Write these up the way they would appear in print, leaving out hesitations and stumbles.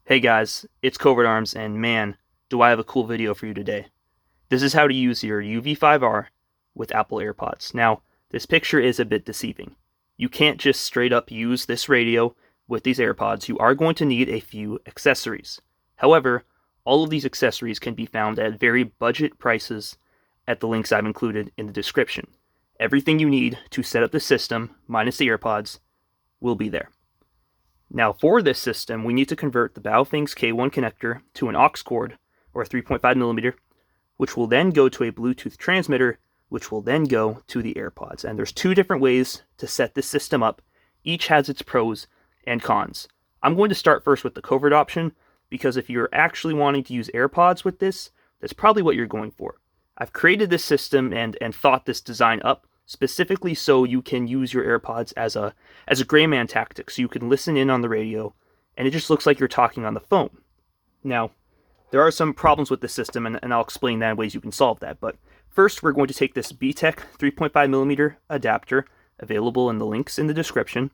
Hey guys, it's Covert Arms, and man, do I have a cool video for you today. This is how to use your UV5R with Apple AirPods. Now, this picture is a bit deceiving. You can't just straight up use this radio with these AirPods. You are going to need a few accessories. However, all of these accessories can be found at very budget prices at the links I've included in the description. Everything you need to set up the system, minus the AirPods, will be there. Now for this system, we need to convert the Baofeng's K1 connector to an aux cord, or a 3.5mm, which will then go to a Bluetooth transmitter, which will then go to the AirPods. And there's two different ways to set this system up. Each has its pros and cons. I'm going to start first with the covert option, because if you're actually wanting to use AirPods with this, that's probably what you're going for. I've created this system and thought this design up specifically so you can use your AirPods as a gray man tactic, so you can listen in on the radio, and it just looks like you're talking on the phone. Now, there are some problems with the system, and I'll explain that in ways you can solve that, but first we're going to take this BTEC 3.5mm adapter, available in the links in the description,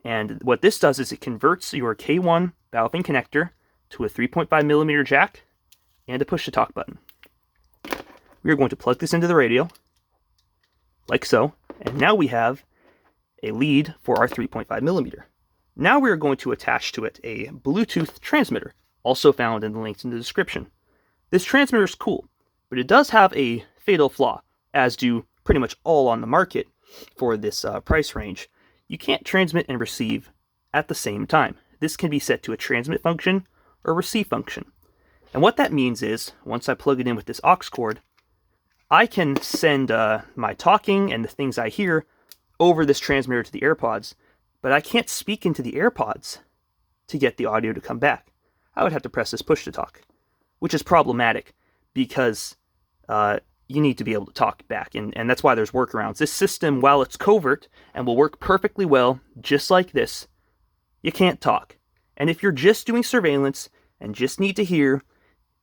and what this does is it converts your K1 Baofeng connector to a 3.5mm jack and a push-to-talk button. We are going to plug this into the radio, like so, and now we have a lead for our 3.5mm. Now we are going to attach to it a Bluetooth transmitter, also found in the links in the description. This transmitter is cool, but it does have a fatal flaw, as do pretty much all on the market for this price range. You can't transmit and receive at the same time. This can be set to a transmit function or receive function. And what that means is, once I plug it in with this aux cord, I can send my talking and the things I hear over this transmitter to the AirPods, but I can't speak into the AirPods to get the audio to come back. I would have to press this push to talk, which is problematic because you need to be able to talk back, and that's why there's workarounds. This system, while it's covert and will work perfectly well, just like this, you can't talk. And if you're just doing surveillance and just need to hear,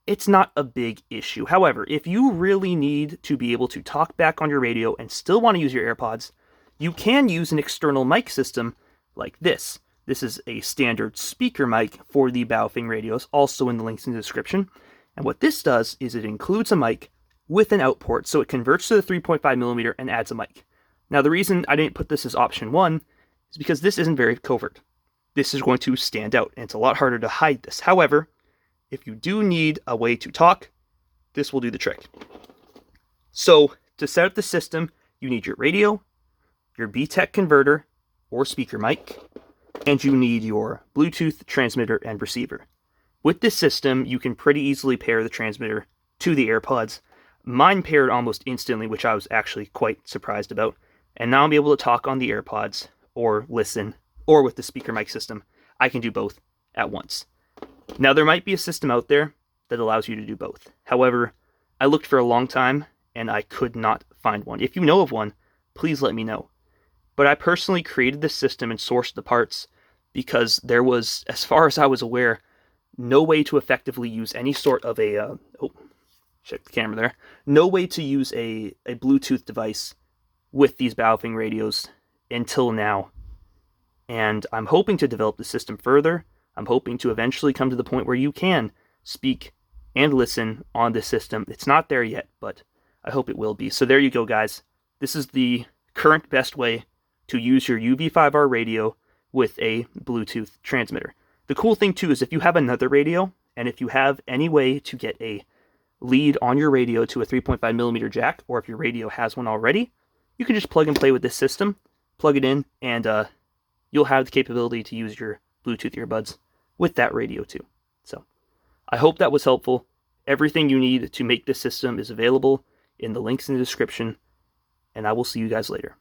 it's not a big issue. However, if you really need to be able to talk back on your radio and still want to use your AirPods, you can use an external mic system like this. This is a standard speaker mic for the Baofeng radios, also in the links in the description. And what this does is it includes a mic with an out port, so it converts to the 3.5mm and adds a mic. Now the reason I didn't put this as option 1 is because this isn't very covert. This is going to stand out, and it's a lot harder to hide this. However, if you do need a way to talk, this will do the trick. So, to set up the system, you need your radio, your BTEC converter or speaker mic, and you need your Bluetooth transmitter and receiver. With this system, you can pretty easily pair the transmitter to the AirPods. Mine paired almost instantly, which I was actually quite surprised about. And now I'm able to talk on the AirPods, or listen, or with the speaker mic system. I can do both at once. Now, there might be a system out there that allows you to do both. However, I looked for a long time, and I could not find one. If you know of one, please let me know. But I personally created this system and sourced the parts because there was, as far as I was aware, no way to effectively use any sort of a... check the camera there. No way to use a Bluetooth device with these Baofeng radios until now. And I'm hoping to develop the system further. I'm hoping to eventually come to the point where you can speak and listen on this system. It's not there yet, but I hope it will be. So there you go, guys. This is the current best way to use your UV5R radio with a Bluetooth transmitter. The cool thing, too, is if you have another radio, and if you have any way to get a lead on your radio to a 3.5mm jack, or if your radio has one already, you can just plug and play with this system, plug it in, and you'll have the capability to use your Bluetooth earbuds with that radio too. So, I hope that was helpful. Everything you need to make this system is available in the links in the description, and I will see you guys later.